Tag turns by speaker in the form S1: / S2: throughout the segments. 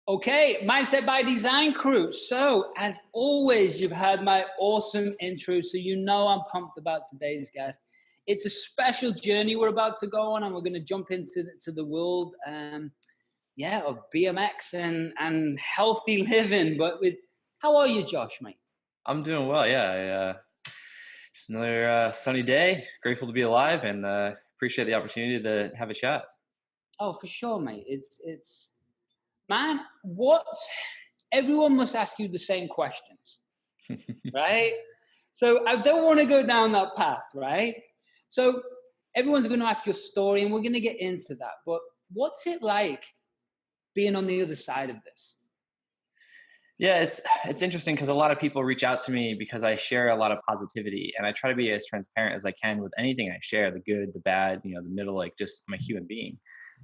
S1: Okay, Mindset by Design crew. So, as always, you've heard my awesome intro, so you know I'm pumped about today's guest. It's a special journey we're about to go on, and we're going to jump into the world, of BMX and healthy living. But how are you, Josh, mate?
S2: I'm doing well. Yeah, just another sunny day. Grateful to be alive, and appreciate the opportunity to have a chat.
S1: Oh, for sure, mate. It's man. Everyone must ask you the same questions, right? So I don't want to go down that path, right? So everyone's going to ask your story, and we're going to get into that. But what's it like being on the other side of this?
S2: Yeah, it's interesting because a lot of people reach out to me because I share a lot of positivity, and I try to be as transparent as I can with anything I share, the good, the bad, the middle. Like, just I'm a human being.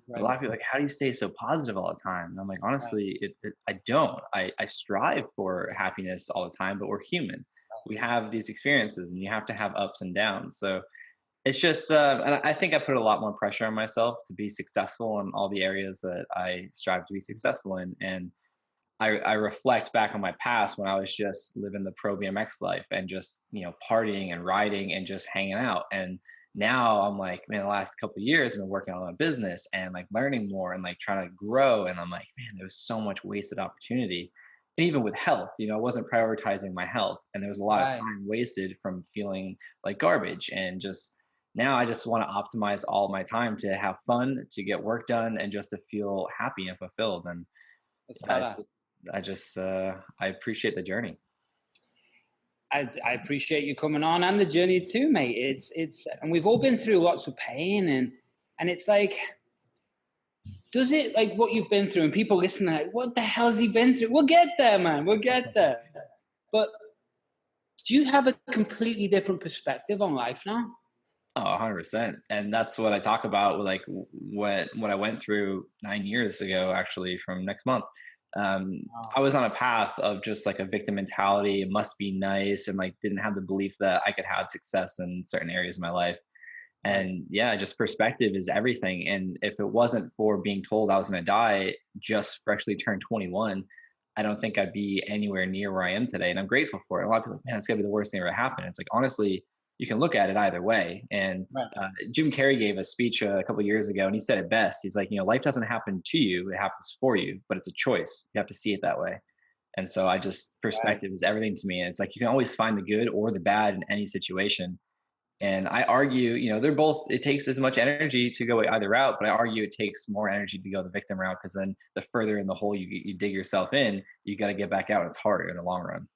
S2: But a
S1: Right,
S2: lot of people are like, how do you stay so positive all the time? And I'm like,
S1: right,
S2: honestly, I don't. I strive for happiness all the time, but we're human. We have these experiences, and you have to have ups and downs. So it's just, and I think I put a lot more pressure on myself to be successful in all the areas that I strive to be successful in. And I reflect back on my past when I was just living the pro BMX life and just, partying and riding and just hanging out. And now I'm like, man, the last couple of years I've been working on my business and like learning more and like trying to grow. And I'm like, man, there was so much wasted opportunity. And even with health, I wasn't prioritizing my health. And there was a lot of
S1: right.
S2: time wasted from feeling like garbage. And just now I just want to optimize all my time to have fun, to get work done, and just to feel happy and fulfilled. And
S1: That's
S2: yeah,
S1: badass.
S2: I appreciate the journey.
S1: I appreciate you coming on and the journey too, mate. And we've all been through lots of pain, and it's like, does it like what you've been through? And people listening, like, what the hell's he been through? We'll get there, man. We'll get there. But do you have a completely different perspective on life now?
S2: Oh, 100%. And that's what I talk about with like what I went through 9 years ago, actually, from next month.
S1: Wow.
S2: I was on a path of just like a victim mentality. It must be nice, and like didn't have the belief that I could have success in certain areas of my life.
S1: Right.
S2: And yeah, just perspective is everything. And if it wasn't for being told I was going to die just freshly turned 21, I don't think I'd be anywhere near where I am today. And I'm grateful for it. A lot of people are like, man, it's going to be the worst thing ever happened. It's like, honestly, you can look at it either way. And
S1: Right.
S2: Jim Carrey gave a speech a couple of years ago, and he said it best. He's like, life doesn't happen to you, it happens for you, but it's a choice. You have to see it that way. And so
S1: Right.
S2: perspective is everything to me. And it's like, you can always find the good or the bad in any situation. And I argue, they're both, it takes as much energy to go either route, but I argue it takes more energy to go the victim route, because then the further in the hole you dig yourself in, you got to get back out. It's harder in the long run.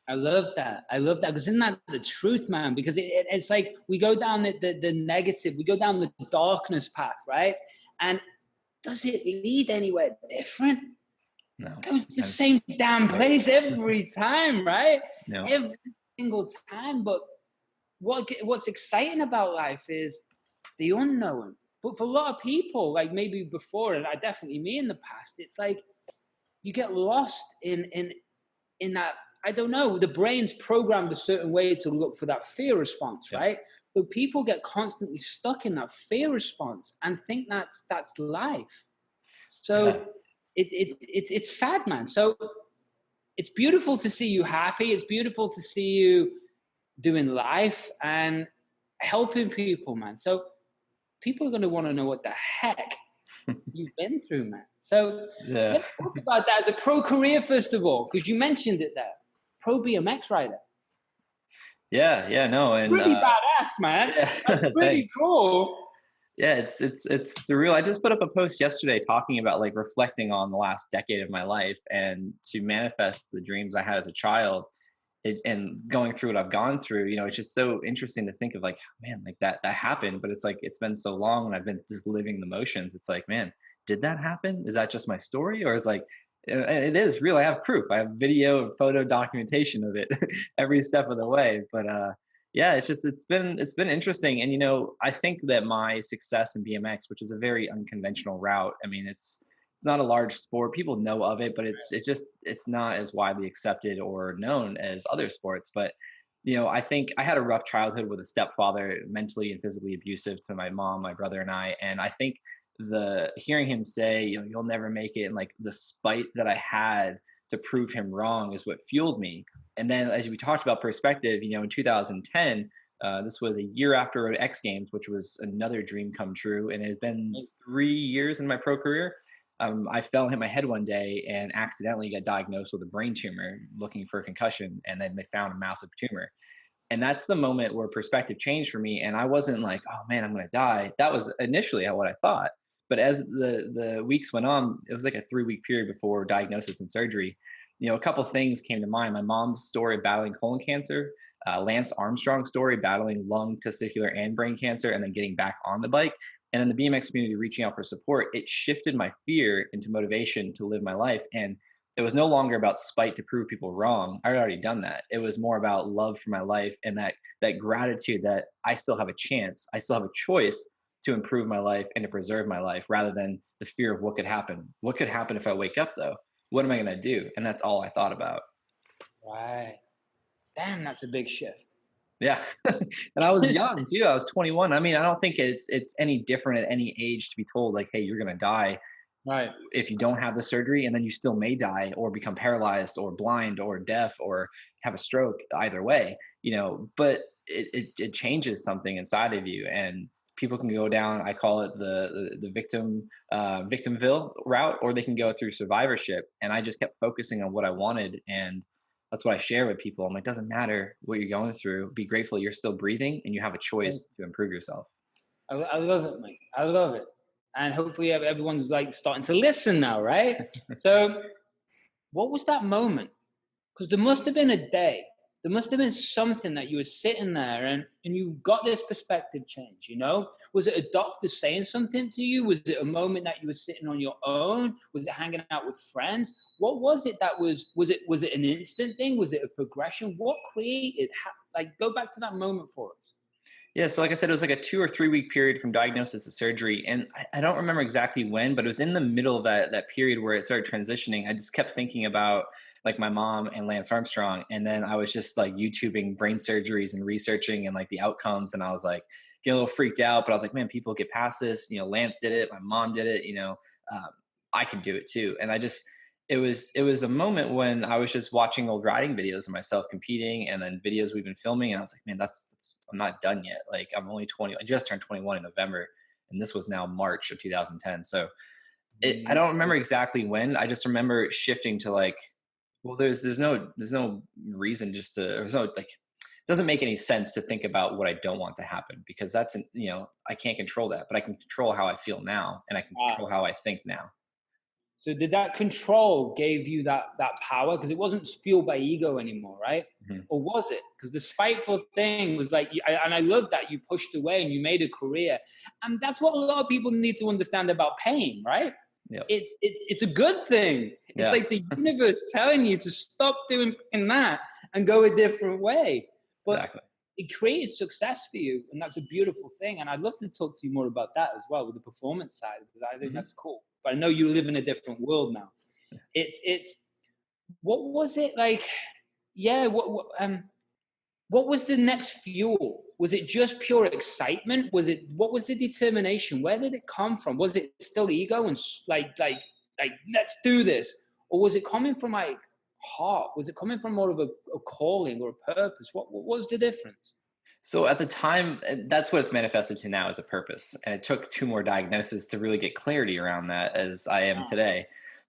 S1: I love that. I love that because isn't that the truth, man? Because it's like we go down the negative, we go down the darkness path, right? And does it lead anywhere different?
S2: No,
S1: It goes to the same
S2: that's,
S1: damn
S2: yep,
S1: place every time, right?
S2: no,
S1: Every single time. But what's exciting about life is the unknown. But for a lot of people, like maybe before, and I definitely me in the past, it's like you get lost in that. I don't know, the brain's programmed a certain way to look for that fear response,
S2: yep,
S1: right? So people get constantly stuck in that fear response and think that's life.
S2: yeah.
S1: So it's sad, man. So it's beautiful to see you happy. It's beautiful to see you doing life and helping people, man. So people are going to want to know what the heck you've been through, man. So
S2: Yeah.
S1: let's talk about that as a pro career, first of all, because you mentioned it there. Pro BMX rider.
S2: Yeah, no. And
S1: Pretty badass, man. That's
S2: yeah,
S1: pretty
S2: thanks.
S1: cool.
S2: Yeah, it's surreal. I just put up a post yesterday talking about like reflecting on the last decade of my life and to manifest the dreams I had as a child. And going through what I've gone through, it's just so interesting to think of like, man, like that happened, but it's like it's been so long and I've been just living the motions. It's like, man, did that happen? Is that just my story, or is like it is real? I have proof. I have video and photo documentation of it every step of the way. But yeah, it's been interesting. And I think that my success in BMX, which is a very unconventional route, I mean, it's not a large sport. People know of it, but it's not as widely accepted or known as other sports. But I think I had a rough childhood with a stepfather, mentally and physically abusive to my mom, my brother, and I. And I think the hearing him say, you know, you'll never make it, and like the spite that I had to prove him wrong is what fueled me. And then, as we talked about perspective, you know, in 2010, this was a year after X Games, which was another dream come true. And it had been 3 years in my pro career. I fell and hit my head one day and accidentally got diagnosed with a brain tumor, looking for a concussion, and then they found a massive tumor. And that's the moment where perspective changed for me. And I wasn't like, oh man, I'm going to die. That was initially what I thought. But as the weeks went on, it was like a 3 week period before diagnosis and surgery. You know, a couple things came to mind. My mom's story of battling colon cancer, Lance Armstrong's story battling lung, testicular, and brain cancer, and then getting back on the bike. And then the BMX community reaching out for support. It shifted my fear into motivation to live my life. And it was no longer about spite to prove people wrong. I had already done that. It was more about love for my life and that gratitude that I still have a chance. I still have a choice to improve my life and to preserve my life, rather than the fear of what could happen. What could happen if I wake up though? What am I going to do? And that's all I thought about.
S1: Right. Damn, that's a big shift.
S2: Yeah. And I was young too. I was 21. I mean, I don't think it's any different at any age to be told like, hey, you're going to die
S1: Right.
S2: if you don't have the surgery, and then you still may die or become paralyzed or blind or deaf or have a stroke, either way, you know. But it changes something inside of you, and people can go down, I call it the victimville route, or they can go through survivorship. And I just kept focusing on what I wanted, and that's what I share with people. I'm like, doesn't matter what you're going through, be grateful you're still breathing and you have a choice to improve yourself.
S1: I love it, mate. I love it. And hopefully everyone's like starting to listen now, right? So what was that moment? Because there must have been a day, there must have been something that you were sitting there and you got this perspective change, you know? Was it a doctor saying something to you? Was it a moment that you were sitting on your own? Was it hanging out with friends? What was it that was it an instant thing? Was it a progression? What created, like, go back to that moment for us.
S2: Yeah, so like I said, it was like a 2 or 3 week period from diagnosis to surgery, and I don't remember exactly when, but it was in the middle of that period where it started transitioning. I just kept thinking about like my mom and Lance Armstrong, and then I was just like YouTubing brain surgeries and researching and like the outcomes, and I was like getting a little freaked out. But I was like, man, people get past this. You know, Lance did it, my mom did it. You know, I can do it too. And I just it was a moment when I was just watching old riding videos of myself competing, and then videos we've been filming, and I was like, man, that's I'm not done yet. Like, I'm only 20. I just turned 21 in November, and this was now March of 2010. So I don't remember exactly when. I just remember shifting to like, well, there's no reason just to, there's no like, it doesn't make any sense to think about what I don't want to happen, because that's, you know, I can't control that, but I can control how I feel now, and I can control how I think now.
S1: So did that control gave you that power? Because it wasn't fueled by ego anymore, right?
S2: Mm-hmm.
S1: Or was it? Because the spiteful thing was like, and I love that you pushed away and you made a career. And that's what a lot of people need to understand about pain, right?
S2: Yep.
S1: It's a good thing. It's like the universe telling you to stop doing that and go a different way. But exactly. It created success for you, and that's a beautiful thing. And I'd love to talk to you more about that as well, with the performance side, because I think that's cool. But I know you live in a different world now. It's what was it like? Yeah, what was the next fuel? Was it just pure excitement? What was the determination? Where did it come from? Was it still ego and like let's do this, or was it coming from like heart? Was it coming from more of a calling or a purpose? What was the difference?
S2: So at the time, that's what it's manifested to now, as a purpose. And it took 2 more diagnoses to really get clarity around that, as I am today.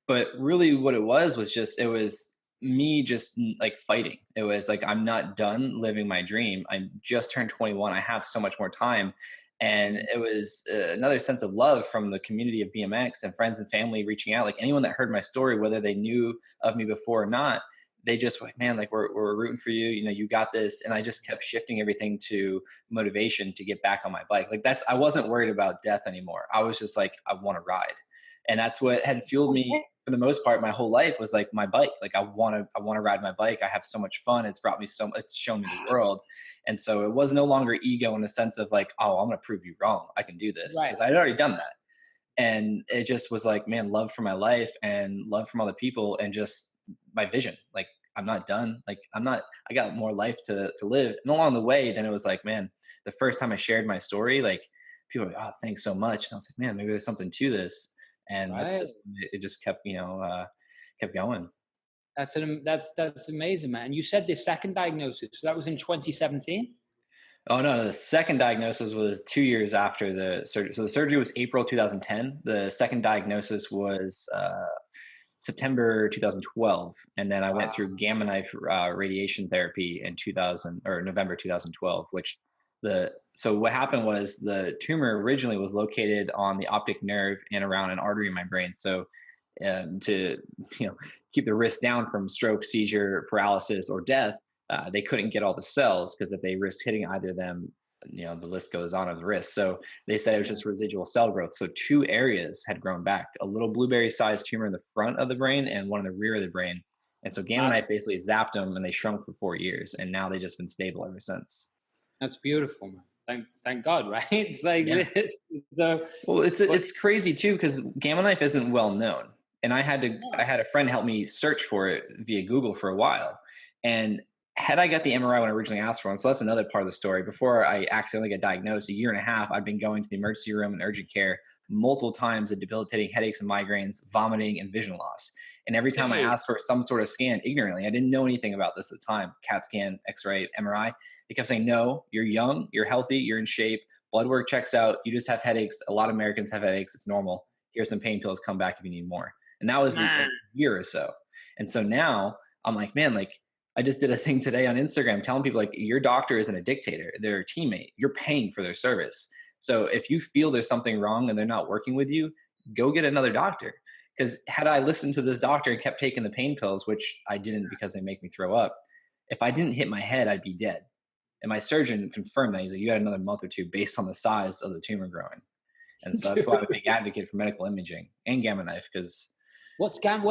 S2: But really what it was just, it was me just like fighting. It was like, I'm not done living my dream. I just turned 21. I have so much more time. And it was another sense of love from the community of BMX and friends and family reaching out. Like, anyone that heard my story, whether they knew of me before or not, they just were like, man, like we're rooting for you. You know, you got this. And I just kept shifting everything to motivation to get back on my bike. Like, I wasn't worried about death anymore. I was just like, I want to ride. And that's what had fueled me for the most part my whole life, was like my bike. Like, I want to ride my bike. I have so much fun. It's brought me it's shown me the world. And so it was no longer ego in the sense of like, oh, I'm going to prove you wrong. I can do this, because I had already done that. And it just was like, man, love for my life and love from other people, and just my vision. Like, I'm not done. Like, I got more life to live. And along the way, then it was like, man, the first time I shared my story, like, people are like, oh, thanks so much. And I was like, man, maybe there's something to this. And that's
S1: Right.
S2: just, it just kept, kept going.
S1: That's amazing, man. And you said this second diagnosis, so that was in 2017?
S2: Oh no, the second diagnosis was 2 years after the surgery. So the surgery was April 2010. The second diagnosis was September 2012, and then I went through gamma knife radiation therapy in 2000 or November 2012. So what happened was the tumor originally was located on the optic nerve and around an artery in my brain. So to keep the risk down from stroke, seizure, paralysis, or death, they couldn't get all the cells because if they risked hitting either of them, the list goes on of the risk. So they said it was just residual cell growth. So two areas had grown back, a little blueberry-sized tumor in the front of the brain and one in the rear of the brain. And so gamma knife basically zapped them and they shrunk for 4 years. And now they've just been stable ever since.
S1: That's beautiful, man. Thank God, right? It's like,
S2: Yeah.
S1: so,
S2: Well, it's crazy too, because gamma knife isn't well known. And I had a friend help me search for it via Google for a while. And had I got the MRI when I originally asked for one, so that's another part of the story. Before I accidentally got diagnosed, a year and a half, I'd been going to the emergency room and urgent care multiple times with debilitating headaches and migraines, vomiting, and vision loss. And every time I asked for some sort of scan ignorantly, I didn't know anything about this at the time, CAT scan, X-ray, MRI, they kept saying, no, you're young, you're healthy, you're in shape, blood work checks out, you just have headaches. A lot of Americans have headaches, it's normal. Here's some pain pills, come back if you need more. And that was a year or so. And so now I'm like, man, like I just did a thing today on Instagram telling people like your doctor isn't a dictator, they're a teammate. You're paying for their service. So if you feel there's something wrong and they're not working with you, go get another doctor. Because had I listened to this doctor and kept taking the pain pills, which I didn't because they make me throw up, if I didn't hit my head, I'd be dead. And my surgeon confirmed that. He's like, you got another month or two based on the size of the tumor growing. And so that's why I'm a big advocate for medical imaging and gamma knife, because
S1: what's gamma?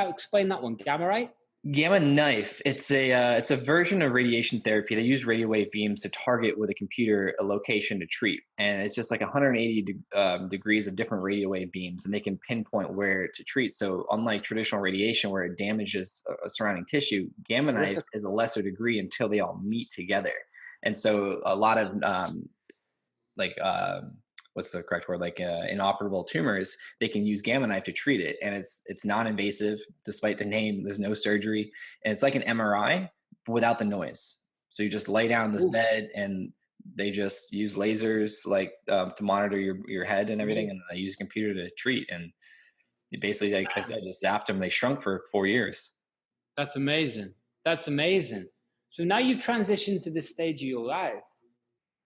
S1: Explain that one. Gamma, right?
S2: Gamma knife, it's a version of radiation therapy. They use radio wave beams to target with a computer a location to treat. And it's just like 180 degrees of different radio wave beams, and they can pinpoint where to treat. So unlike traditional radiation where it damages a surrounding tissue, gamma knife is a lesser degree until they all meet together. And so a lot of what's the correct word? Inoperable tumors, they can use gamma knife to treat it. And it's non-invasive, despite the name, there's no surgery. And it's like an MRI, but without the noise. So you just lay down in this bed and they just use lasers to monitor your head and everything. And they use a computer to treat. And basically, like I said, just zapped them. They shrunk for 4 years.
S1: That's amazing. That's amazing. So now you've transitioned to this stage of your life.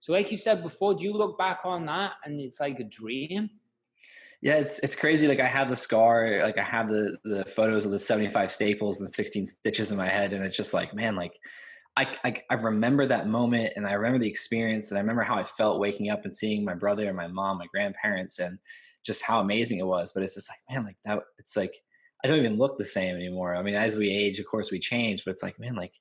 S1: So like you said before, do you look back on that and it's like a dream?
S2: Yeah, it's crazy. Like I have the scar, like I have the photos of the 75 staples and 16 stitches in my head. And it's just like, man, like I remember that moment and I remember the experience and I remember how I felt waking up and seeing my brother and my mom, my grandparents, and just how amazing it was. But it's just like, man, like that, it's like, I don't even look the same anymore. I mean, as we age, of course we change, but it's like, man, like,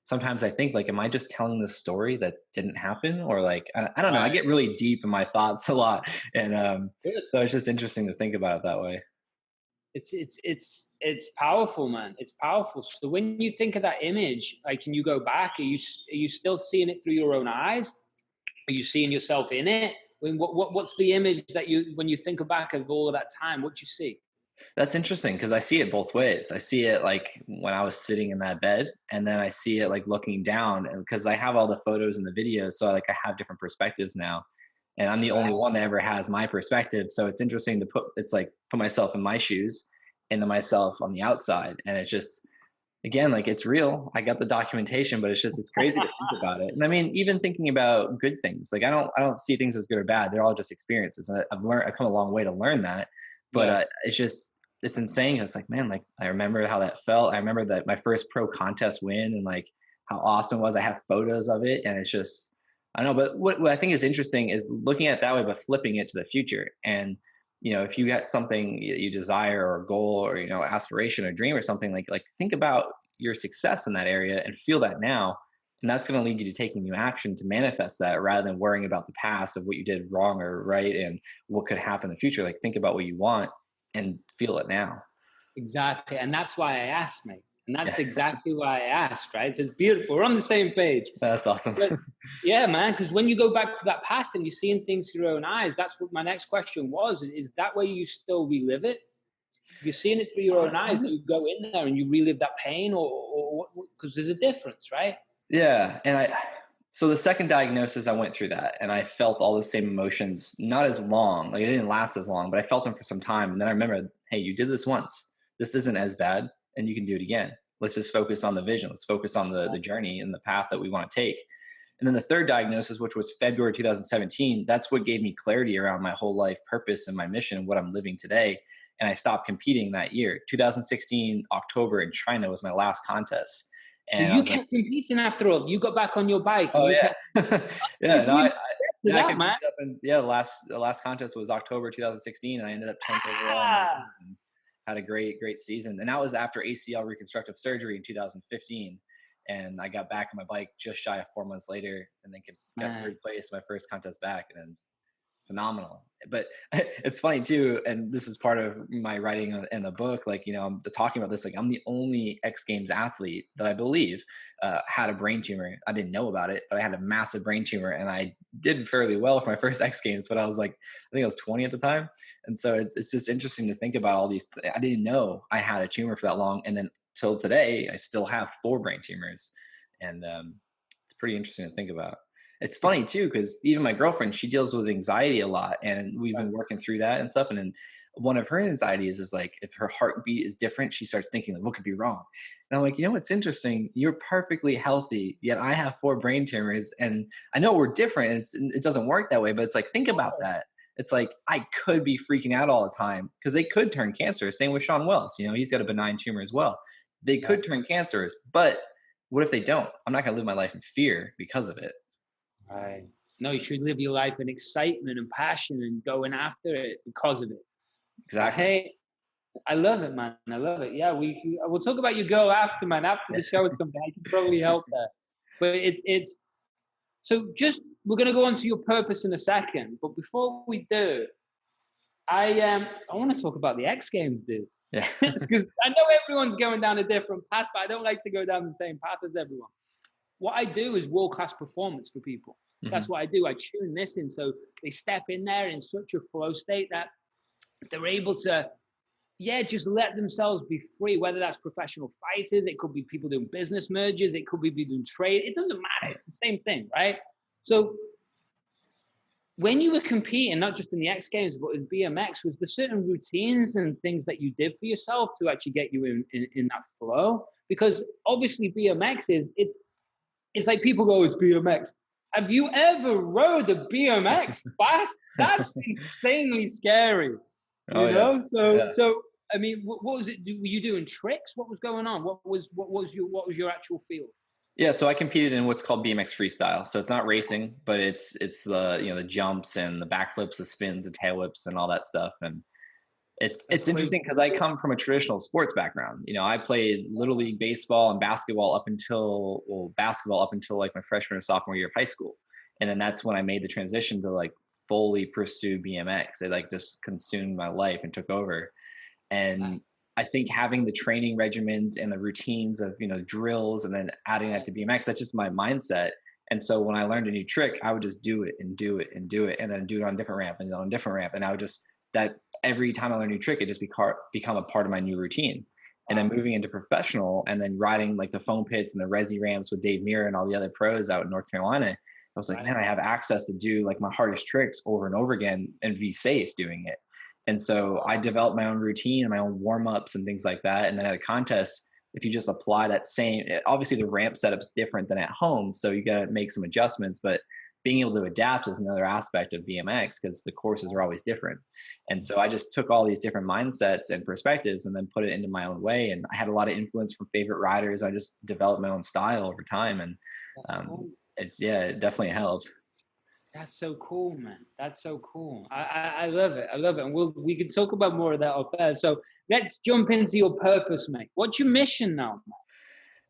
S2: sometimes I think like, am I just telling this story that didn't happen? Or like, I don't know. I get really deep in my thoughts a lot. And so it's just interesting to think about it that way.
S1: It's powerful, man. It's powerful. So when you think of that image, like, can you go back? Are you still seeing it through your own eyes? Are you seeing yourself in it? I mean, what's the image that when you think back of all of that time, what do you see?
S2: That's interesting because I see it both ways. I see it like when I was sitting in that bed, and then I see it like looking down, and because I have all the photos and the videos, so like I have different perspectives now, and I'm the only one that ever has my perspective. So it's interesting to put myself in my shoes and then myself on the outside, and it's just, again, like it's real. I got the documentation, but it's crazy to think about it. And I mean, even thinking about good things, like I don't see things as good or bad. I've just experiences, and I've come a long way to learn that. But it's insane. It's like, man, like I remember how that felt. I remember that my first pro contest win and like how awesome it was. I have photos of it, and it's just, I don't know. But what I think is interesting is looking at it that way, but flipping it to the future. And if you got something you desire or a goal or aspiration or dream or something, like think about your success in that area and feel that now. And that's going to lead you to taking new action to manifest that, rather than worrying about the past of what you did wrong or right and what could happen in the future. Like think about what you want and feel it now.
S1: Exactly. And that's why I asked, mate. And that's exactly why I asked, right? So it's beautiful. We're on the same page.
S2: That's awesome.
S1: But yeah, man, because when you go back to that past and you're seeing things through your own eyes, that's what my next question was. Is that way you still relive it? If you're seeing it through your own eyes, do you go in there and you relive that pain, or because there's a difference, right?
S2: Yeah. So the second diagnosis, I went through that and I felt all the same emotions, not as long, like it didn't last as long, but I felt them for some time. And then I remembered, hey, you did this once. This isn't as bad and you can do it again. Let's just focus on the vision. Let's focus on the journey and the path that we want to take. And then the third diagnosis, which was February 2017, that's what gave me clarity around my whole life purpose and my mission and what I'm living today. And I stopped competing that year. 2016, October in China was my last contest. And
S1: you kept competing after all. You got back on your bike.
S2: Oh, yeah. Yeah. No, I the last contest was October 2016, and I ended up 10th overall and had a great season. And that was after ACL reconstructive surgery in 2015. And I got back on my bike just shy of 4 months later, and then got third place my first contest back, and phenomenal. But it's funny too, and this is part of my writing in the book, like, you know, I'm talking about this, like I'm the only X Games athlete that I believe had a brain tumor. I didn't know about it, but I had a massive brain tumor, and I did fairly well for my first X Games, but I was like, I think I was 20 at the time. And so it's just interesting to think about all these. I didn't know I had a tumor for that long, and then till today I still have 4 brain tumors, and it's pretty interesting to think about. It's funny too, because even my girlfriend, she deals with anxiety a lot, and we've been working through that and stuff. And then one of her anxieties is like, if her heartbeat is different, she starts thinking, like, what could be wrong? And I'm like, you know, what's interesting? You're perfectly healthy, yet I have 4 brain tumors, and I know we're different. It doesn't work that way, but it's like, think about that. It's like, I could be freaking out all the time because they could turn cancerous. Same with Sean Wells. You know, he's got a benign tumor as well. They could turn cancerous, but what if they don't? I'm not going to live my life in fear because of it.
S1: Right. No, you should live your life in excitement and passion and going after it because of it.
S2: Exactly.
S1: Hey, I love it, man. I love it. Yeah, we'll talk about your goal after, man. After the show or something, I can probably help there. But it's so just we're gonna go on to your purpose in a second. But before we do, I want to talk about the X Games, dude.
S2: Yeah.
S1: Because I know everyone's going down a different path, but I don't like to go down the same path as everyone. What I do is world-class performance for people. That's what I do. I tune this in so they step in there in such a flow state that they're able to, just let themselves be free, whether that's professional fighters, it could be people doing business mergers, it could be people doing trade. It doesn't matter. It's the same thing, right? So when you were competing, not just in the X Games, but in BMX, was there certain routines and things that you did for yourself to actually get you in that flow? Because obviously BMX it's like people go, it's BMX. Have you ever rode a BMX fast? That's insanely scary. You know? So I mean, what was it? Were you doing tricks? What was going on? What was your actual field?
S2: Yeah, so I competed in what's called BMX freestyle. So it's not racing, but it's the, you know, the jumps and the backflips, the spins, the tail whips, and all that stuff. And it's interesting because I come from a traditional sports background. You know, I played Little League baseball and basketball up until like my freshman or sophomore year of high school. And then that's when I made the transition to like fully pursue BMX. It like just consumed my life and took over. And I think having the training regimens and the routines of, you know, drills and then adding that to BMX, that's just my mindset. And so when I learned a new trick, I would just do it and do it and do it and then do it on a different ramp and on a different ramp. And I would just, that every time I learn a new trick, it just become a part of my new routine. And then moving into professional and then riding like the foam pits and the resi ramps with Dave Mirra and all the other pros out in North Carolina, I was like, man, I have access to do like my hardest tricks over and over again and be safe doing it. And so I developed my own routine and my own warm-ups and things like that. And then at a contest, if you just apply that same, obviously the ramp setup's different than at home. So you got to make some adjustments, but being able to adapt is another aspect of BMX because the courses are always different. And so I just took all these different mindsets and perspectives and then put it into my own way. And I had a lot of influence from favorite riders. I just developed my own style over time. And it definitely helped.
S1: That's so cool, man. That's so cool. I love it. I love it. And we can talk about more of that up there. So let's jump into your purpose, mate. What's your mission now, man?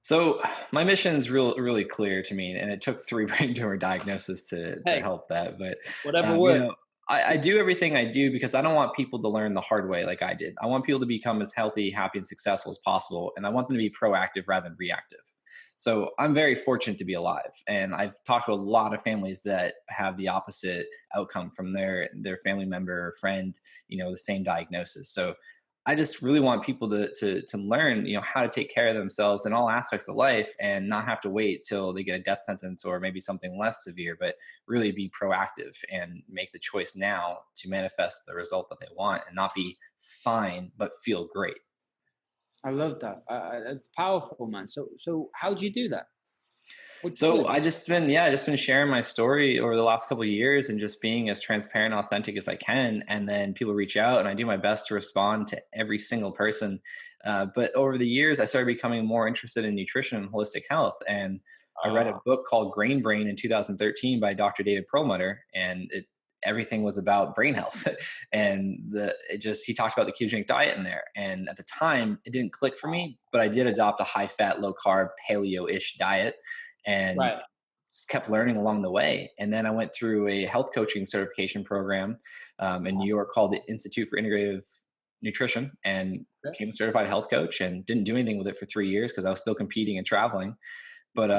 S2: So my mission is really clear to me, and it took 3 brain tumor diagnoses to help that. But
S1: whatever works.
S2: You know, I do everything I do because I don't want people to learn the hard way like I did. I want people to become as healthy, happy, and successful as possible. And I want them to be proactive rather than reactive. So I'm very fortunate to be alive. And I've talked to a lot of families that have the opposite outcome from their family member or friend, the same diagnosis. So I just really want people to learn, how to take care of themselves in all aspects of life and not have to wait till they get a death sentence or maybe something less severe, but really be proactive and make the choice now to manifest the result that they want and not be fine, but feel great.
S1: I love that. It's powerful, man. So how do you do that?
S2: So I just been sharing my story over the last couple of years and just being as transparent, authentic as I can. And then people reach out, and I do my best to respond to every single person. But over the years, I started becoming more interested in nutrition and holistic health. And I read a book called Grain Brain in 2013 by Dr. David Perlmutter, and everything was about brain health. And he talked about the ketogenic diet in there. And at the time, it didn't click for me, but I did adopt a high fat, low carb, paleo-ish diet, and
S1: Right.
S2: just kept learning along the way. And then I went through a health coaching certification program in New York called the Institute for Integrative Nutrition, and became a certified health coach, and didn't do anything with it for 3 years because I was still competing and traveling. But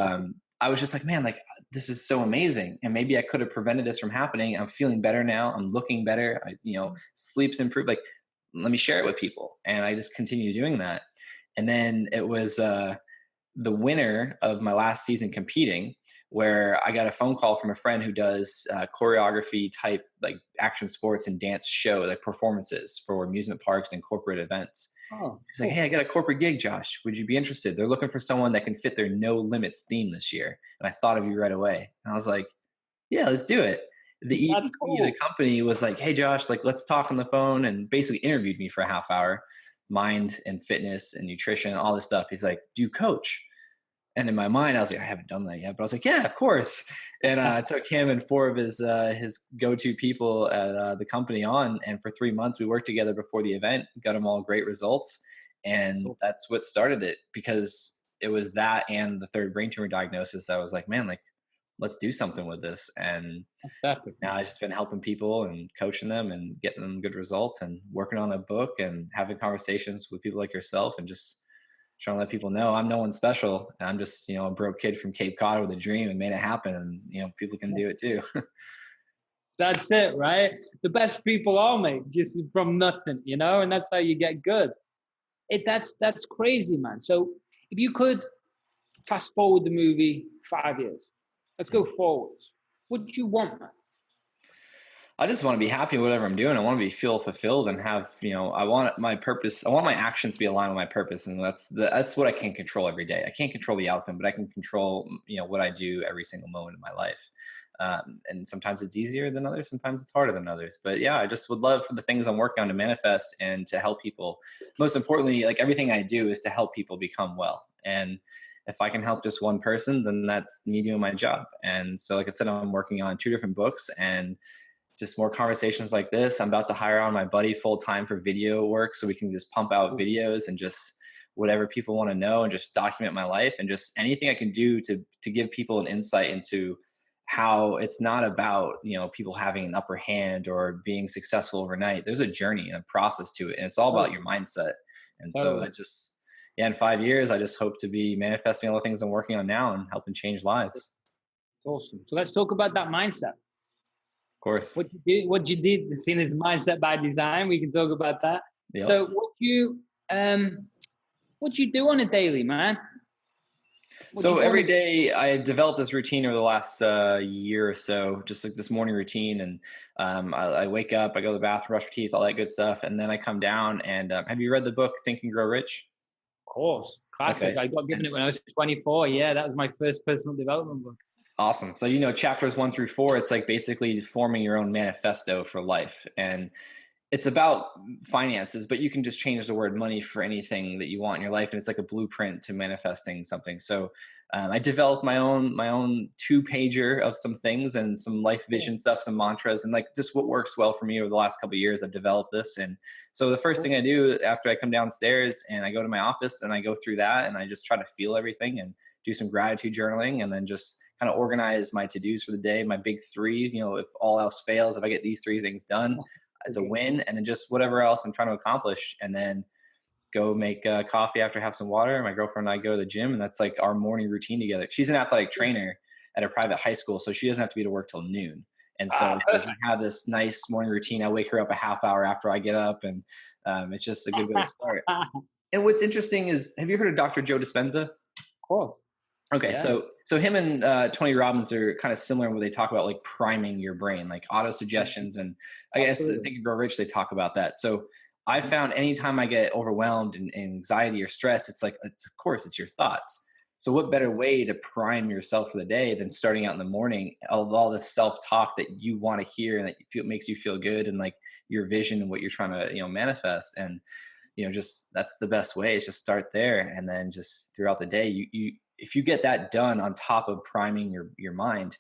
S2: I was just like, man, like this is so amazing. And maybe I could have prevented this from happening. I'm feeling better now. I'm looking better. Sleep's improved. Like, let me share it with people. And I just continued doing that. And then it was the winner of my last season competing, where I got a phone call from a friend who does choreography type, like action sports and dance show, like performances for amusement parks and corporate events.
S1: Oh,
S2: He's like, hey, I got a corporate gig, Josh. Would you be interested? They're looking for someone that can fit their no limits theme this year. And I thought of you right away. And I was like, yeah, let's do it. The
S1: that's
S2: EVP of the
S1: cool.
S2: company was like, hey, Josh, like, let's talk on the phone, and basically interviewed me for a half hour, mind and fitness and nutrition, all this stuff. He's like, do you coach? And in my mind, I was like, I haven't done that yet. But I was like, yeah, of course. And I took him and four of his go-to people at the company on. And for 3 months, we worked together before the event, got them all great results. And
S1: So
S2: that's what started it, because it was that and the third brain tumor diagnosis that I was like, man, like, let's do something with this. And
S1: that's epic,
S2: now
S1: man.
S2: I've just been helping people and coaching them and getting them good results and working on a book and having conversations with people like yourself, and just trying to let people know I'm no one special. And I'm just, a broke kid from Cape Cod with a dream and made it happen. And, people can do it too.
S1: That's it, right? The best people are made just from nothing, and that's how you get good. That's crazy, man. So if you could fast forward the movie 5 years, let's go forwards. What do you want, man?
S2: I just want to be happy with whatever I'm doing. I want to feel fulfilled and have, I want my purpose. I want my actions to be aligned with my purpose. And that's what I can control every day. I can't control the outcome, but I can control, what I do every single moment of my life. And sometimes it's easier than others. Sometimes it's harder than others. But yeah, I just would love for the things I'm working on to manifest and to help people. Most importantly, like everything I do is to help people become well. And if I can help just one person, then that's me doing my job. And so, like I said, I'm working on 2 different books and just more conversations like this. I'm about to hire on my buddy full time for video work, so we can just pump out videos and just whatever people want to know, and just document my life, and just anything I can do to give people an insight into how it's not about, people having an upper hand or being successful overnight. There's a journey and a process to it, and it's all about your mindset. And so in 5 years, I just hope to be manifesting all the things I'm working on now and helping change lives.
S1: Awesome. So let's talk about that mindset.
S2: Course.
S1: What you did, seen as mindset by design. We can talk about that.
S2: Yep.
S1: So what you do on a daily, man?
S2: So every day I developed this routine over the last year or so, just like this morning routine. And I wake up, I go to the bathroom, brush my teeth, all that good stuff. And then I come down and have you read the book Think and Grow Rich?
S1: Of course. Classic. Okay. I got given it when I was 24. Yeah, that was my first personal development book.
S2: Awesome. So, chapters 1 through 4, it's like basically forming your own manifesto for life. And it's about finances, but you can just change the word money for anything that you want in your life. And it's like a blueprint to manifesting something. So I developed my own 2-pager of some things and some life vision stuff, some mantras, and like just what works well for me over the last couple of years. I've developed this. And so the first thing I do after I come downstairs and I go to my office and I go through that and I just try to feel everything and do some gratitude journaling, and then just kind of organize my to-dos for the day, my big three. If all else fails, if I get these three things done, it's a win. And then just whatever else I'm trying to accomplish, and then go make coffee after, have some water. My girlfriend and I go to the gym, and that's like our morning routine together. She's an athletic trainer at a private high school, so she doesn't have to be to work till noon. And so we have this nice morning routine. I wake her up a half hour after I get up, and it's just a good way to start. And what's interesting is, have you heard of Dr. Joe Dispenza?
S1: Of course.
S2: Okay,
S1: Yeah.
S2: so him and Tony Robbins are kind of similar where they talk about like priming your brain, like auto suggestions, and I guess I Think and Grow Rich, they talk about that. So I found anytime I get overwhelmed and anxiety or stress, it's like, of course, it's your thoughts. So what better way to prime yourself for the day than starting out in the morning of all the self-talk that you want to hear and that makes you feel good, and like your vision and what you're trying to manifest. And just that's the best way, is just start there, and then just throughout the day, you if you get that done on top of priming your mind,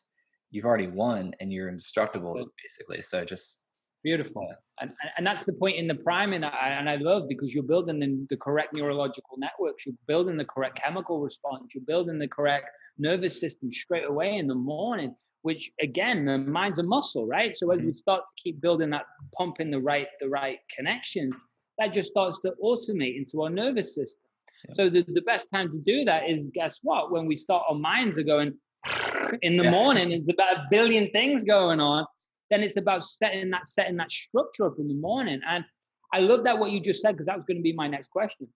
S2: you've already won, and you're indestructible basically. So just
S1: beautiful. And that's the point in the priming, and I love, because you're building the correct neurological networks, you're building the correct chemical response, you're building the correct nervous system straight away in the morning, which again, the mind's a muscle, right? So as we start to keep building that, pumping the right connections, that just starts to automate into our nervous system. So the best time to do that is, guess what? When we start, our minds are going in the morning, it's about 1 billion things going on. Then it's about setting that structure up in the morning. And I love that what you just said, because that was going to be my next question.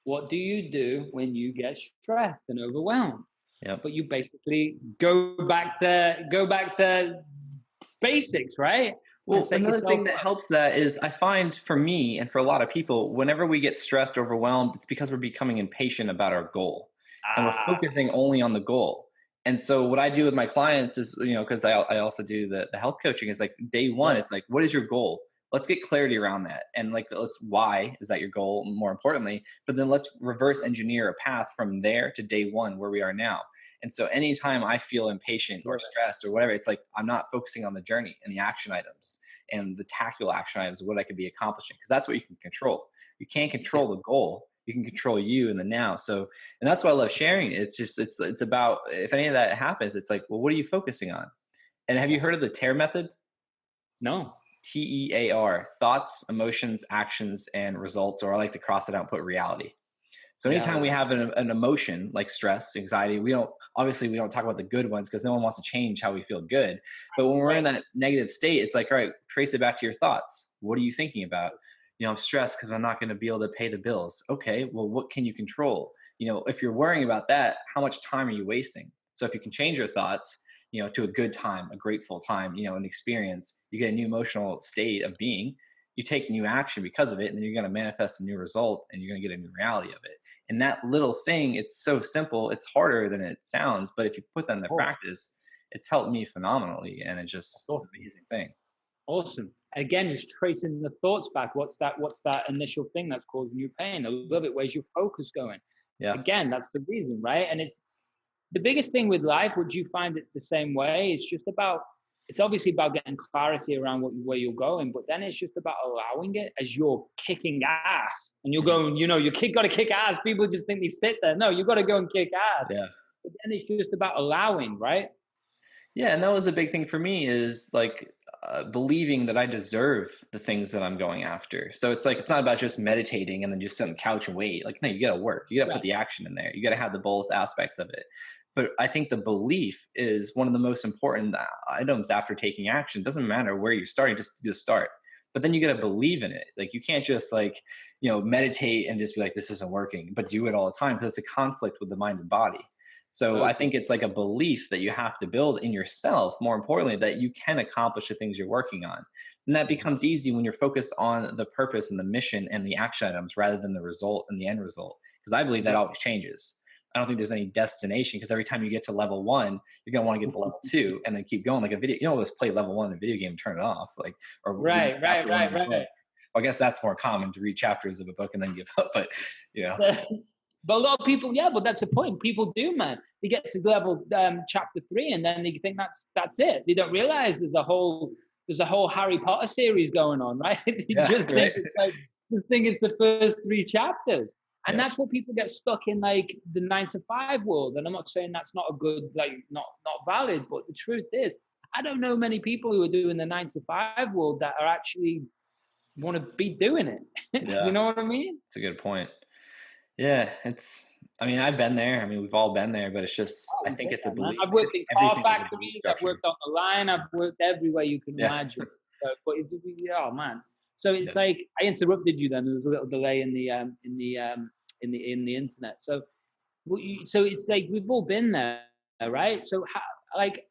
S1: What do you do when you get stressed and overwhelmed?
S2: Yeah.
S1: But you basically go back to basics, right?
S2: Well, another thing that helps that is, I find for me and for a lot of people, whenever we get stressed, overwhelmed, it's because we're becoming impatient about our goal, and we're focusing only on the goal. And so what I do with my clients is, because I also do the health coaching, is like day one, it's like, what is your goal? Let's get clarity around that. And like, why is that your goal, more importantly? But then let's reverse engineer a path from there to day one, where we are now. And so anytime I feel impatient or stressed or whatever, it's like, I'm not focusing on the journey and the action items and the tactical action items of what I could be accomplishing, because that's what you can control. You can't control the goal. You can control you in the now. So, and that's why I love sharing. It's just, it's about, if any of that happens, it's like, well, what are you focusing on? And have you heard of the Terr Method?
S1: No.
S2: TEAR, thoughts, emotions, actions, and results, or I like to cross it out and put reality. So anytime we have an emotion like stress, anxiety, we don't talk about the good ones, because no one wants to change how we feel good. But when we're in that negative state, it's like, all right, trace it back to your thoughts. What are you thinking about? I'm stressed because I'm not going to be able to pay the bills. Okay, well, what can you control? If you're worrying about that, how much time are you wasting? So if you can change your thoughts, to a good time, a grateful time, an experience, you get a new emotional state of being, you take new action because of it, and then you're going to manifest a new result, and you're going to get a new reality of it. And that little thing, it's so simple, it's harder than it sounds, but if you put that into practice, it's helped me phenomenally. And it's an amazing thing.
S1: Awesome. Again, just tracing the thoughts back. What's that initial thing that's causing you pain? I love it. Where's your focus going?
S2: Yeah.
S1: Again, that's the reason, right? And it's the biggest thing with life. Would you find it the same way? It's obviously about getting clarity around where you're going, but then it's just about allowing it as you're kicking ass. And you're going, your kid got to kick ass. People just think they sit there. No, you got to go and kick ass.
S2: Yeah.
S1: But then it's just about allowing, right?
S2: Yeah, and that was a big thing for me, is like believing that I deserve the things that I'm going after. So it's like, it's not about just meditating and then just sit on the couch and wait. Like, no, you got to work. You got to put the action in there. You got to have the both aspects of it. But I think the belief is one of the most important items after taking action. It doesn't matter where you're starting, just start. But then you got to believe in it. Like, you can't just meditate and just be like, this isn't working, but do it all the time, because it's a conflict with the mind and body. So I think it's like a belief that you have to build in yourself, more importantly, that you can accomplish the things you're working on. And that becomes easy when you're focused on the purpose and the mission and the action items rather than the result and the end result. Because I believe that always changes. I don't think there's any destination, because every time you get to level 1, you're going to want to get to level 2 and then keep going like a video. You don't always play level 1 in a video game and turn it off. Right. Well, I guess that's more common, to read chapters of a book and then give up. But,
S1: But a lot of people, but that's the point. People do, man. They get to level chapter 3, and then they think that's it. They don't realize there's a whole Harry Potter series going on, right? They just think it's the first 3 chapters. And that's what people get stuck in, like the 9 to 5 world. And I'm not saying that's not a good, like not valid, but the truth is, I don't know many people who are doing the 9 to 5 world that are actually want to be doing it. You know what I mean?
S2: It's a good point. Yeah, I mean, I've been there. I mean, we've all been there, but it's just, I think it's a belief.
S1: I've worked in car
S2: Everything is a belief
S1: factories. I've
S2: structure.
S1: worked on the line. I've worked everywhere you can imagine. But it's, oh man. So it's like, I interrupted you then. There was a little delay in the internet. So it's like, we've all been there, right? So how, like,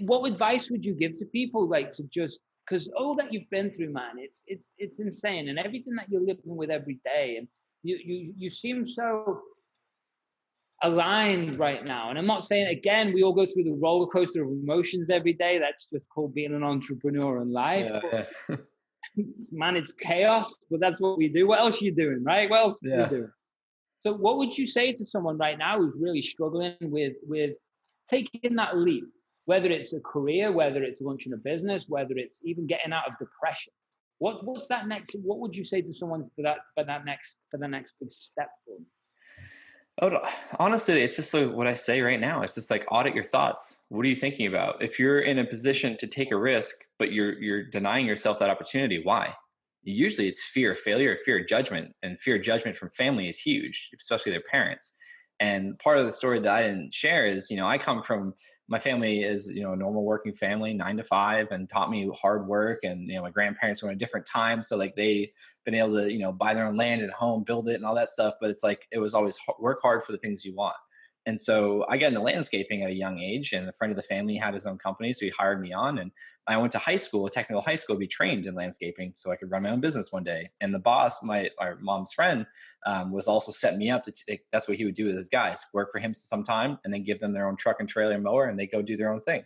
S1: what advice would you give to people, like, to just, because all that you've been through, man, it's insane, and everything that you're living with every day, and you seem so aligned right now. And I'm not saying, again, we all go through the roller coaster of emotions every day. That's just called being an entrepreneur in life. Man, it's chaos, but that's what we do. What else are you doing, right? What else are you doing? So what would you say to someone right now who's really struggling with taking that leap, whether it's a career, whether it's launching a business, whether it's even getting out of depression? What's that next? What would you say to someone for the next big step for them?
S2: Oh, honestly, it's just like what I say right now. It's just like, audit your thoughts. What are you thinking about? If you're in a position to take a risk, but you're denying yourself that opportunity, why? Usually it's fear of failure, fear of judgment, and fear of judgment from family is huge, especially their parents. And part of the story that I didn't share is, I come from, my family is, a normal working family, 9 to 5, and taught me hard work. And, my grandparents were in a different time. So like they been able to, buy their own land and home, build it and all that stuff. But it's like, it was always work hard for the things you want. And so I got into landscaping at a young age, and a friend of the family had his own company. So he hired me on, and I went to high school, a technical high school, to be trained in landscaping so I could run my own business one day. And the boss, our mom's friend, was also setting me up to that's what he would do with his guys, work for him some time and then give them their own truck and trailer and mower, and they go do their own thing.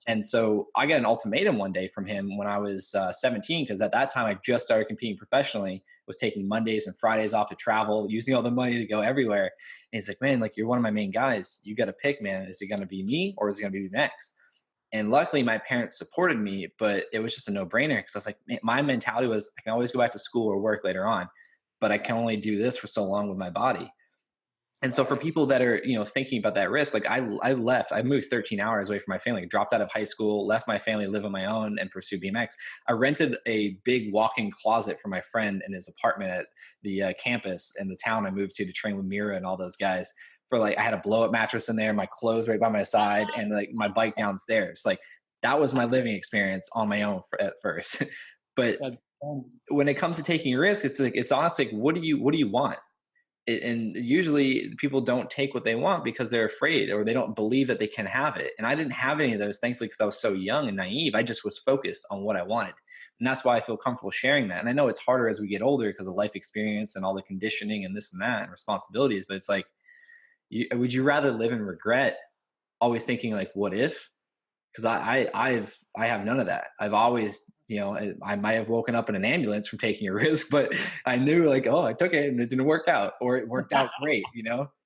S2: And so I got an ultimatum one day from him when I was 17, because at that time I just started competing professionally, was taking Mondays and Fridays off to travel, using all the money to go everywhere. And he's like, man, like, you're one of my main guys. You got to pick, man. Is it going to be me or is it going to be Max? And luckily my parents supported me, but it was just a no-brainer, because I was like, man, my mentality was, I can always go back to school or work later on, but I can only do this for so long with my body. And so for people that are, thinking about that risk, like I moved 13 hours away from my family, dropped out of high school, left my family, live on my own, and pursue BMX. I rented a big walk-in closet for my friend in his apartment at the campus in the town I moved to train with Mira and all those guys. For like, I had a blow-up mattress in there, my clothes right by my side, and like my bike downstairs. Like, that was my living experience on my own at first. But when it comes to taking a risk, it's like, it's honestly like, what do you want? And usually people don't take what they want because they're afraid, or they don't believe that they can have it. And I didn't have any of those, thankfully, because I was so young and naive. I just was focused on what I wanted. And that's why I feel comfortable sharing that. And I know it's harder as we get older because of life experience and all the conditioning and this and that and responsibilities. But it's like, would you rather live in regret, always thinking like, what if? Because I have none of that. I've always, I might have woken up in an ambulance from taking a risk, but I knew like, oh, I took it and it didn't work out, or it worked out great,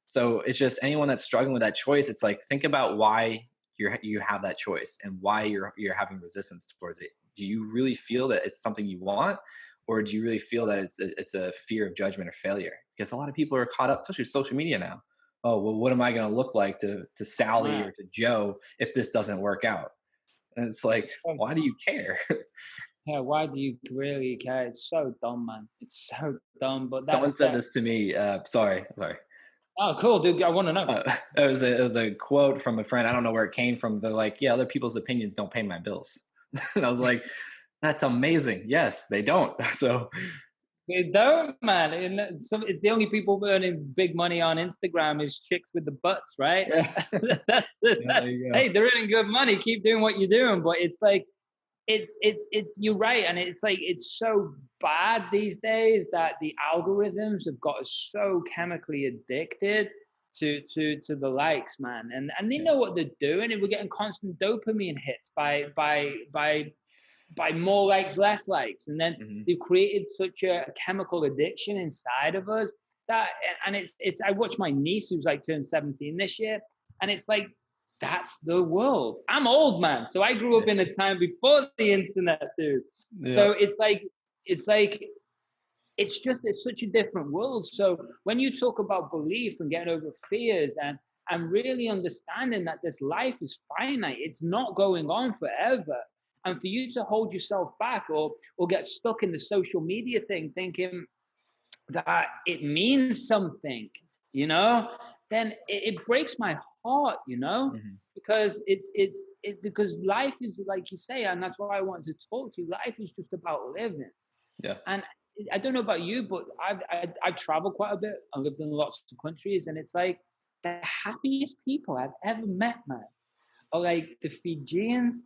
S2: So it's just, anyone that's struggling with that choice, it's like, think about why you have that choice and why you're having resistance towards it. Do you really feel that it's something you want, or do you really feel that it's a fear of judgment or failure? Because a lot of people are caught up, especially with social media now. Oh, well, what am I going to look like to Sally or to Joe if this doesn't work out? And it's like, why do you care?
S1: Yeah, why do you really care? It's so dumb, man. It's so dumb. But
S2: someone said this to me. Sorry.
S1: Oh, cool, dude. I want to know.
S2: It was a quote from a friend. I don't know where it came from. They're like, yeah, other people's opinions don't pay my bills. And I was like, that's amazing. Yes, they don't. So
S1: they don't, man. And the only people earning big money on Instagram is chicks with the butts, right? Yeah. Hey, they're earning good money. Keep doing what you're doing. But it's like, it's you're right. And it's like, it's so bad these days that the algorithms have got us so chemically addicted to the likes, man. And they know what they're doing, and we're getting constant dopamine hits by more likes, less likes. And then they've created such a chemical addiction inside of us that, and it's, I watch my niece who's like turned 17 this year, and it's like, that's the world. I'm old, man. So I grew up in a time before the internet, dude. Yeah. So it's like, it's such a different world. So when you talk about belief and getting over fears and really understanding that this life is finite, it's not going on forever. And for you to hold yourself back or get stuck in the social media thing, thinking that it means something, then it breaks my heart, because because life is like you say, and that's why I wanted to talk to you. Life is just about living.
S2: Yeah.
S1: And I don't know about you, but I've traveled quite a bit. I lived in lots of countries, and it's like the happiest people I've ever met, man, are like the Fijians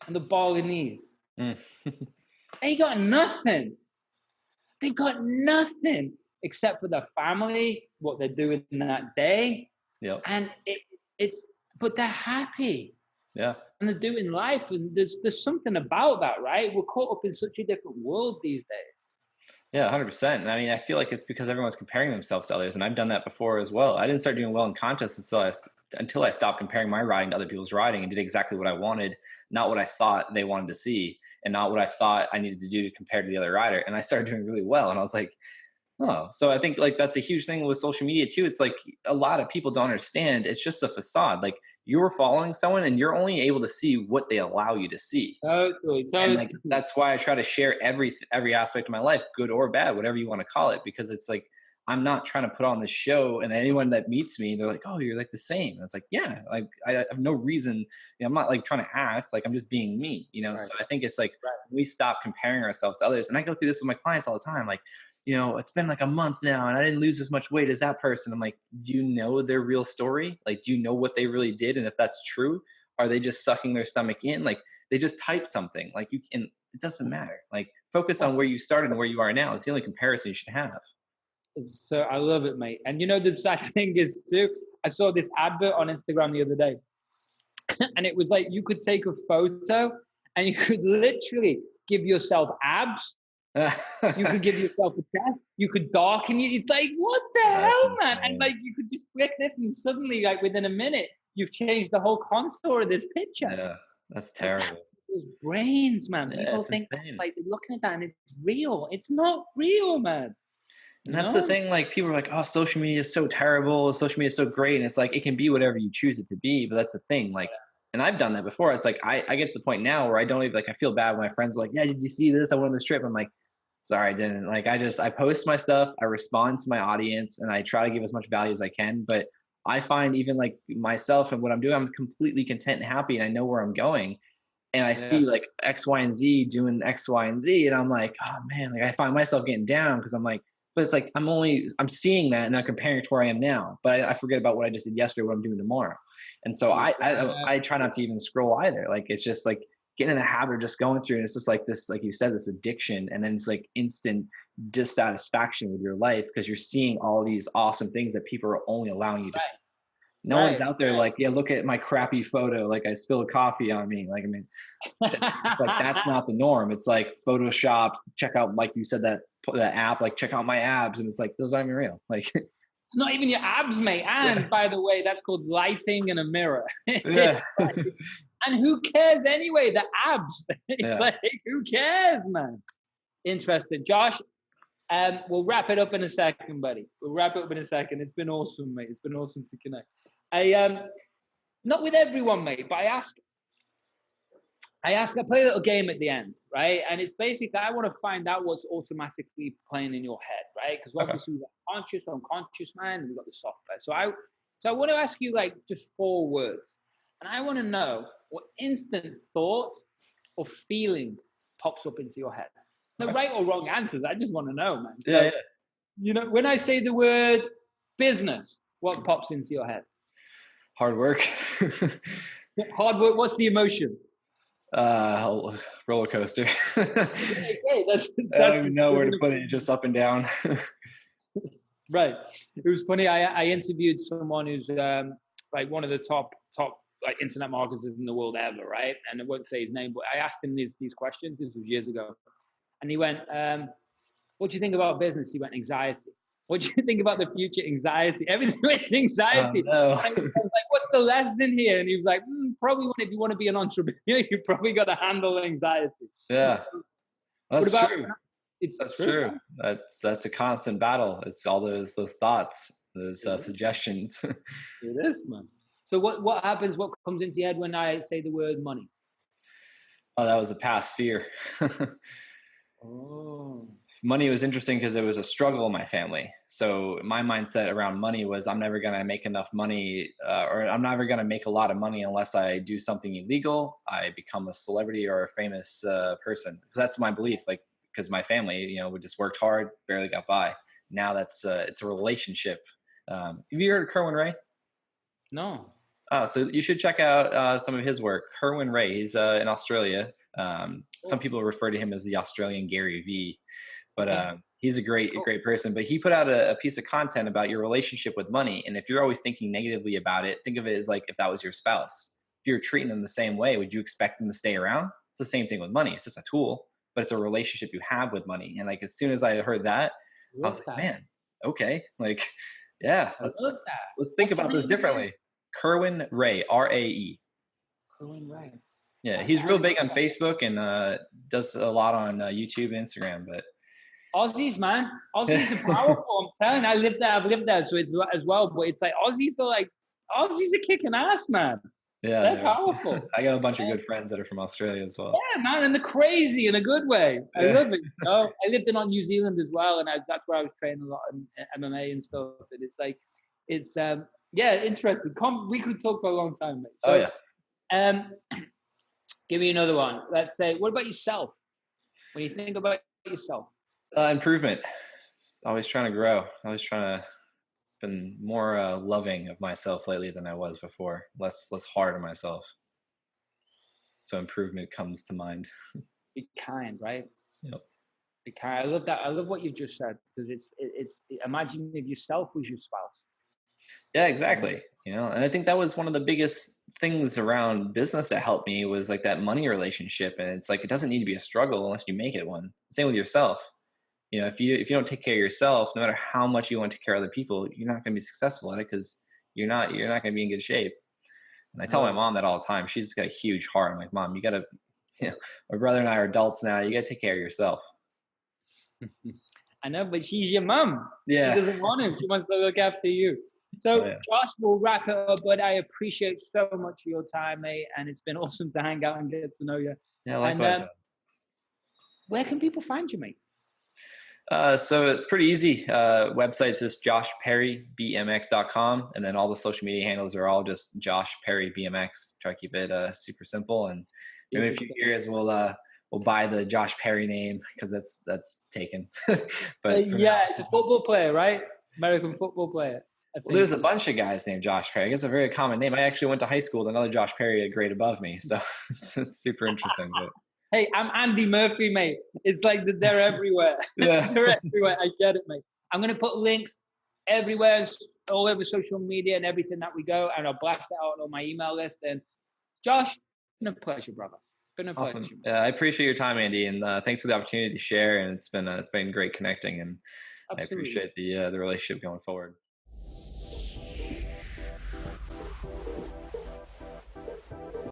S1: and the Balinese.
S2: Mm.
S1: They got nothing. They got nothing except for their family, what they're doing that day.
S2: Yep.
S1: And but they're happy.
S2: Yeah.
S1: And they're doing life. And there's something about that, right? We're caught up in such a different world these days.
S2: Yeah, 100%. And I mean, I feel like it's because everyone's comparing themselves to others. And I've done that before as well. I didn't start doing well in contests until I stopped comparing my riding to other people's riding and did exactly what I wanted, not what I thought they wanted to see, and not what I thought I needed to do to compare to the other rider. And I started doing really well. And I was like, oh, so I think like that's a huge thing with social media too. It's like a lot of people don't understand. It's just a facade. Like you're following someone and you're only able to see what they allow you to see.
S1: Totally.
S2: And like, that's why I try to share every aspect of my life, good or bad, whatever you want to call it, because it's like, I'm not trying to put on this show, and anyone that meets me, they're like, oh, you're like the same. And it's like, yeah, like I have no reason. I'm not like trying to act, like I'm just being me, Right. So I think it's like we stop comparing ourselves to others. And I go through this with my clients all the time. Like, it's been like a month now and I didn't lose as much weight as that person. I'm like, do you know their real story? Like, do you know what they really did? And if that's true, are they just sucking their stomach in? Like they just type something. Like it doesn't matter. Like focus on where you started and where you are now. It's the only comparison you should have.
S1: So I love it, mate. And the sad thing is too, I saw this advert on Instagram the other day and it was like, you could take a photo and you could literally give yourself abs. You could give yourself a chest. You could darken it. It's like, what the hell, man? And like, you could just click this and suddenly, like within a minute, you've changed the whole contour of this picture.
S2: Yeah, that's terrible.
S1: Those brains, man. People think like they're looking at that and it's real. It's not real, man.
S2: And that's the thing, like people are like, oh, social media is so terrible. Social media is so great. And it's like, it can be whatever you choose it to be. But that's the thing. Like, and I've done that before. It's like, I get to the point now where I don't even like, I feel bad when my friends are like, yeah, did you see this? I went on this trip. I'm like, sorry, I didn't. Like, I post my stuff. I respond to my audience and I try to give as much value as I can. But I find even like myself and what I'm doing, I'm completely content and happy. And I know where I'm going. And I see like X, Y, and Z doing X, Y, and Z. And I'm like, oh man, like I find myself getting down because I'm like, but it's like, I'm seeing that and I'm comparing it to where I am now, but I forget about what I just did yesterday, what I'm doing tomorrow. And so I try not to even scroll either. Like, it's just like getting in the habit of just going through. And it's just like this, like you said, this addiction. And then it's like instant dissatisfaction with your life because you're seeing all these awesome things that people are only allowing you to see. No one's out there like, yeah, look at my crappy photo. Like I spilled coffee on me. Like, I mean, it's like, that's not the norm. It's like Photoshop, check out, like you said, that app, like check out my abs. And it's like, those aren't even real. Like it's
S1: not even your abs, mate. And by the way, that's called lighting in a mirror. Like, and who cares anyway? The abs. It's like, who cares, man? Interesting. Josh, we'll wrap it up in a second, buddy. We'll wrap it up in a second. It's been awesome, mate. It's been awesome to connect. Not with everyone, mate, but I play a little game at the end, right? And it's basically, I want to find out what's automatically playing in your head, right? Because obviously we've got conscious, unconscious mind, and we've got the software. So I want to ask you like just 4 words. And I want to know what instant thought or feeling pops up into your head. No right or wrong answers. I just want to know, man. So, when I say the word business, what pops into your head?
S2: Hard work.
S1: Hard work. What's the emotion?
S2: Roller coaster.
S1: Okay,
S2: I don't even know where to put it. Just up and down.
S1: Right. It was funny. I interviewed someone who's like one of the top like internet marketers in the world ever, right? And I won't say his name, but I asked him these questions. This was years ago, and he went, "What do you think about business?" He went, "Anxiety." What do you think about the future? Anxiety. Everything is anxiety.
S2: Oh, no.
S1: I was like, what's the lesson here? And he was like, probably if you want to be an entrepreneur, you probably got to handle anxiety.
S2: Yeah, that's true.
S1: It's
S2: That's
S1: true,
S2: true.
S1: man.
S2: That's a constant battle. It's all those thoughts, those
S1: It is.
S2: suggestions.
S1: It is, man. So what happens? What comes into your head when I say the word money?
S2: Oh, that was a past fear.
S1: Oh,
S2: Money was interesting because it was a struggle in my family. So my mindset around money was I'm never going to make enough money, or I'm never going to make a lot of money unless I do something illegal. I become a celebrity or a famous person. That's my belief. Like, because my family, we just worked hard, barely got by. Now it's a relationship. Have you heard of Kerwin Ray?
S1: no.
S2: Oh, so you should check out some of his work. Kerwin Ray, he's in Australia. Some
S1: Cool.
S2: people refer to him as the Australian Gary Vee, but
S1: Okay.
S2: he's a
S1: Cool.
S2: great person. But he put out a piece of content about your relationship with money, and if you're always thinking negatively about it, think of it as like if that was your spouse. If you're treating them the same way, would you expect them to stay around? It's the same thing with money. It's just a tool, but it's a relationship you have with money. And like as soon as I heard that, I was
S1: Love
S2: like,
S1: that.
S2: man, okay, like yeah,
S1: I love that.
S2: let's think
S1: What's the
S2: about this
S1: name again?
S2: differently. Kerwin Ray, Rae.
S1: Cohen Ray.
S2: Yeah, he's
S1: I
S2: real
S1: love
S2: big on
S1: that.
S2: Facebook and does a lot on YouTube and Instagram. But
S1: Aussies, man. Aussies are powerful. I'm telling you, I live there. I've lived there, so it's as well. But it's like Aussies are kicking ass, man.
S2: yeah,
S1: They're powerful.
S2: I got a bunch of good friends that are from Australia as well.
S1: Yeah, man, and they're crazy in a good way. I
S2: Yeah,
S1: love it. I lived in New Zealand as well, and that's where I was training a lot in MMA and stuff. And it's like, yeah, interesting. We could talk for a long time, mate.
S2: oh
S1: So,
S2: yeah,
S1: um, give me another one. Let's say, what about yourself? When you think about yourself,
S2: improvement. Always trying to grow. Always trying to been more loving of myself lately than I was before. Less hard on myself. So improvement comes to mind.
S1: be kind, right?
S2: Yep.
S1: Be kind. I love that. I love what you've just said because imagine if yourself was your spouse.
S2: Yeah, exactly. And I think that was one of the biggest things around business that helped me was like that money relationship. And it's like it doesn't need to be a struggle unless you make it one. Same with yourself. If you don't take care of yourself, no matter how much you want to take care of other people, you're not going to be successful at it because you're not going to be in good shape. And I tell my mom that all the time. She's got a huge heart. I'm like, Mom, you got to. My brother and I are adults now. You got to take care of yourself.
S1: I know, but she's your mum.
S2: Yeah.
S1: She doesn't want him. She wants to look after you. So,
S2: Oh, yeah.
S1: Josh, we'll wrap it up, but I appreciate so much your time, mate, and it's been awesome to hang out and get to know you.
S2: Yeah, likewise.
S1: And where can people find you, mate?
S2: So it's pretty easy. Website's just joshperrybmx.com. And then all the social media handles are all just Josh Perry BMX. Try to keep it super simple. And maybe in a few years we'll buy the Josh Perry name because that's taken. But
S1: yeah, it's a football player, right? American football player.
S2: Well, there's a bunch of guys named Josh Perry. I guess a very common name. I actually went to high school with another Josh Perry a grade above me. So it's super interesting. But
S1: hey, I'm Andy Murphy, mate. It's like they're everywhere.
S2: Yeah.
S1: They're everywhere. I get it, mate. I'm going to put links everywhere, all over social media and everything that we go, and I'll blast it out on my email list. And Josh, been a pleasure, brother. Been a
S2: awesome.
S1: pleasure.
S2: I appreciate your time, Andy, and thanks for the opportunity to share. And it's been great connecting, and absolutely. I appreciate the relationship going forward.